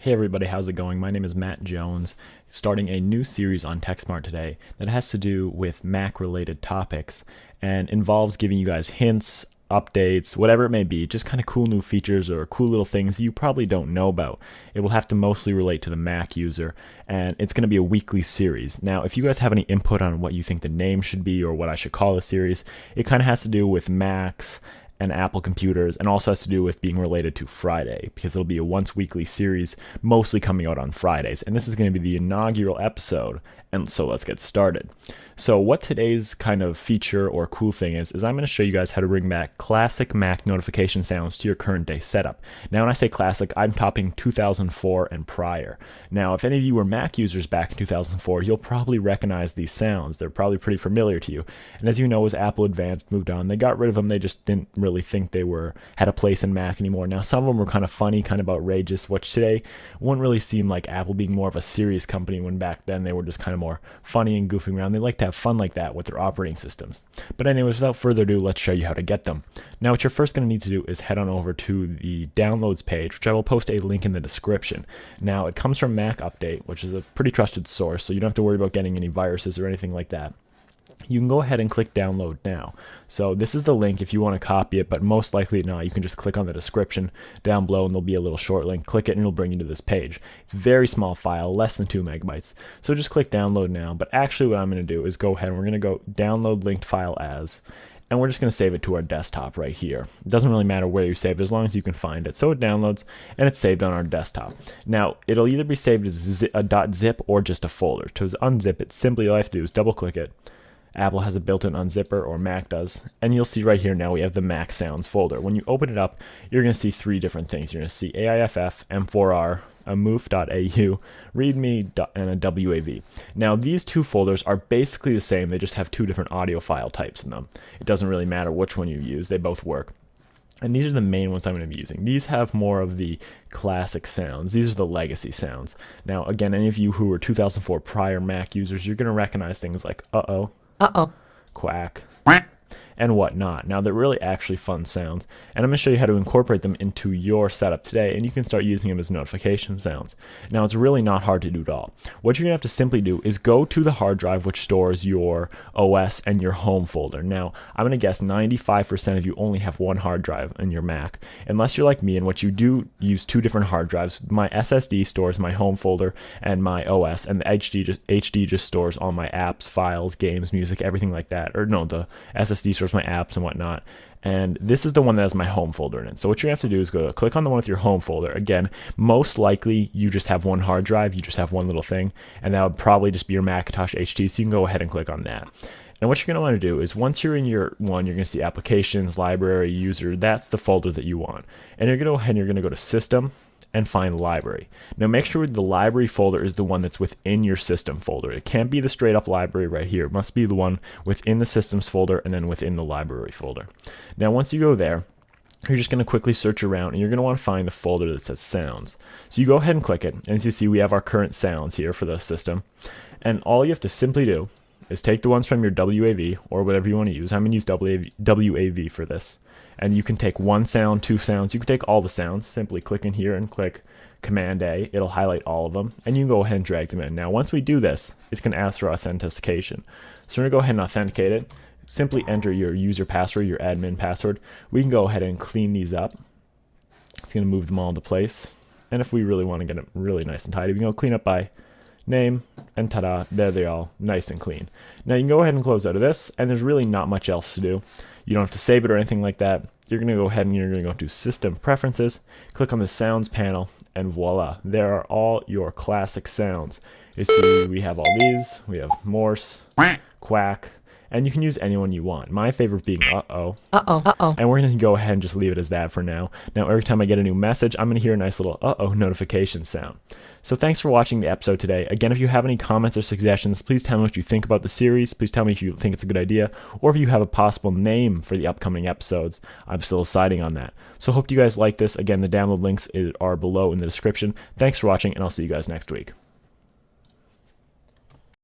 Hey everybody, how's it going? My name is Matt Jones, starting a new series on TechSmart today that has to do with Mac related topics and involves giving you guys hints, updates, whatever it may be, just kind of cool new features or cool little things you probably don't know about. It will have to mostly relate to the Mac user, and it's going to be a weekly series. Now, if you guys have any input on what you think the name should be or what I should call the series, it kind of has to do with Macs and Apple computers, and also has to do with being related to Friday, because it'll be a once weekly series mostly coming out on Fridays, and this is going to be the inaugural episode. And so let's get started. So what today's kind of feature or cool thing is I'm going to show you guys how to bring back classic Mac notification sounds to your current day setup. Now when I say classic, I'm topping 2004 and prior. Now if any of you were Mac users back in 2004, you'll probably recognize these sounds. They're probably pretty familiar to you. And as you know, as Apple advanced, moved on, they got rid of them. They just didn't really think they had a place in Mac anymore. Now some of them were kind of funny, kind of outrageous, which today wouldn't really seem like Apple being more of a serious company, when back then they were just kind of more funny and goofing around. They like to have fun like that with their operating systems. But anyways, without further ado, let's show you how to get them. Now what you're first going to need to do is head on over to the downloads page, which I will post a link in the description. Now it comes from Mac Update, which is a pretty trusted source, so you don't have to worry about getting any viruses or anything like that. You can go ahead and click download now. So this is the link if you want to copy it, but most likely not. You can just click on the description down below and there'll be a little short link. Click it and it'll bring you to this page. It's a very small file, less than 2 megabytes. So just click download now. But actually what I'm going to do is go ahead and we're going to go download linked file as, and we're just going to save it to our desktop right here. It doesn't really matter where you save it as long as you can find it. So it downloads and it's saved on our desktop. Now it'll either be saved as a .zip or just a folder. To unzip it, simply all I have to do is double click it. Apple has a built-in unzipper, or Mac does, and you'll see right here now we have the Mac Sounds folder. When you open it up, you're going to see 3 different things. You're going to see AIFF, M4R, a moof.au, readme, and a WAV. Now these 2 folders are basically the same, they just have 2 different audio file types in them. It doesn't really matter which one you use, they both work. And these are the main ones I'm going to be using. These have more of the classic sounds. These are the legacy sounds. Now again, any of you who were 2004 prior Mac users, you're going to recognize things like uh-oh, quack, and whatnot. Now they're really actually fun sounds, and I'm going to show you how to incorporate them into your setup today, and you can start using them as notification sounds. Now it's really not hard to do at all. What you're going to have to simply do is go to the hard drive which stores your OS and your home folder. Now I'm going to guess 95% of you only have one hard drive in your Mac, unless you're like me, in which you do use 2 different hard drives. My SSD stores my home folder and my OS, and the HD just stores all my apps, files, games, music, everything like that. Or no, the SSD stores my apps and whatnot, and this is the one that has my home folder in it. So what you have to do is go to click on the one with your home folder. Again, most likely you just have one hard drive, you just have one little thing, and that would probably just be your Macintosh HT, so you can go ahead and click on that. And what you're going to want to do is once you're in your one, you're going to see applications, library, user. That's the folder that you want, and you're going to go ahead and you're going to go to system and find library. Now make sure the library folder is the one that's within your system folder. It can't be the straight up library right here. It must be the one within the systems folder and then within the library folder. Now once you go there, you're just going to quickly search around and you're going to want to find the folder that says sounds. So you go ahead and click it, and as you see we have our current sounds here for the system, and all you have to simply do is take the ones from your WAV or whatever you want to use. I'm going to use WAV for this. And you can take 1 sound, 2 sounds, you can take all the sounds. Simply click in here and click Command A, it'll highlight all of them, and you can go ahead and drag them in. Now once we do this, it's going to ask for authentication. So we're going to go ahead and authenticate it. Simply enter your user password, your admin password. We can go ahead and clean these up. It's going to move them all into place. And if we really want to get it really nice and tidy, we can go clean up by name, and ta-da, there they all, nice and clean. Now you can go ahead and close out of this, and there's really not much else to do. You don't have to save it or anything like that. You're going to go ahead and you're going to go to System Preferences, click on the Sounds panel, and voila, there are all your classic sounds. You see we have all these, we have Morse, quack, and you can use any one you want. My favorite being uh-oh. And we're going to go ahead and just leave it as that for now. Now every time I get a new message, I'm going to hear a nice little uh-oh notification sound. So thanks for watching the episode today. Again, if you have any comments or suggestions, please tell me what you think about the series. Please tell me if you think it's a good idea, or if you have a possible name for the upcoming episodes. I'm still deciding on that. So hope you guys like this. Again, the download links are below in the description. Thanks for watching, and I'll see you guys next week.